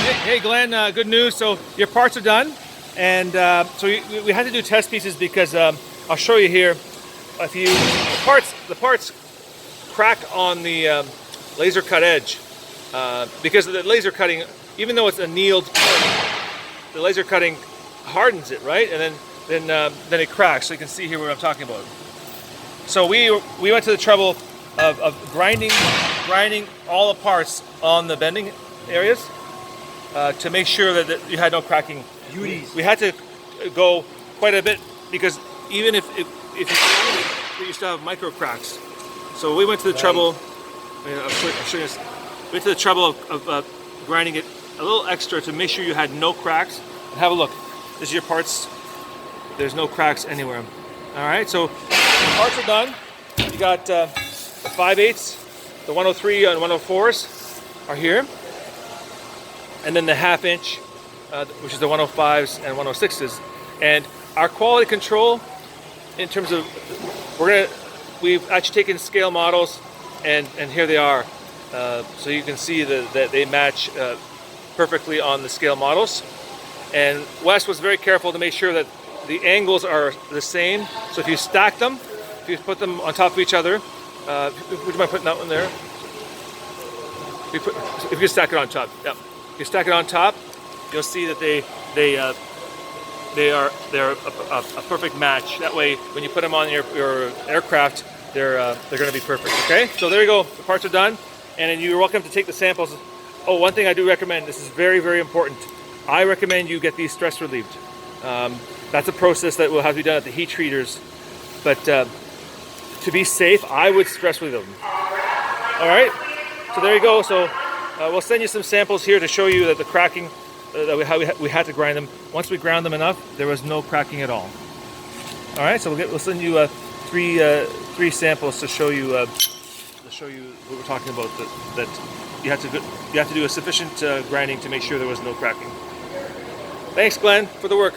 Hey Glenn, good news. So your parts are done, and so we had to do test pieces because I'll show you here. If you the parts crack on the laser cut edge because the laser cutting, even though it's annealed part, the laser cutting hardens it, right? And then it cracks. So you can see here what I'm talking about. So we went to the trouble of grinding all the parts on the bending areas to make sure that you had no cracking. Beauties. We had to go quite a bit because even if you grind it, you still have micro cracks. So we went to the trouble. I'll show you this. We went to the trouble of grinding it a little extra to make sure you had no cracks. And have a look. This is your parts. There's no cracks anywhere. All right. So the parts are done. You got the 5/8, the 103 and 104s are here. And then the 1/2 inch, which is the 105s and 106s. And our quality control, in terms of, we've actually taken scale models, and here they are. So you can see that they match perfectly on the scale models. And Wes was very careful to make sure that the angles are the same. So if you stack them, if you put them on top of each other, would you mind putting that one there? If you stack it on top, yeah. If you stack it on top, you'll see that they're a perfect match. That way, when you put them on your aircraft, they're going to be perfect. Okay, so there you go. The parts are done, and then you're welcome to take the samples. Oh, one thing I do recommend. This is very, very important. I recommend you get these stress relieved. That's a process that will have to be done at the heat treaters, but to be safe, I would stress relieve them. All right. So there you go. So we'll send you some samples here to show you that the cracking, how we had to grind them. Once we ground them enough, there was no cracking at all. All right. So we'll send you three samples to show you what we're talking about. That you have to do a sufficient grinding to make sure there was no cracking. Thanks, Glenn, for the work.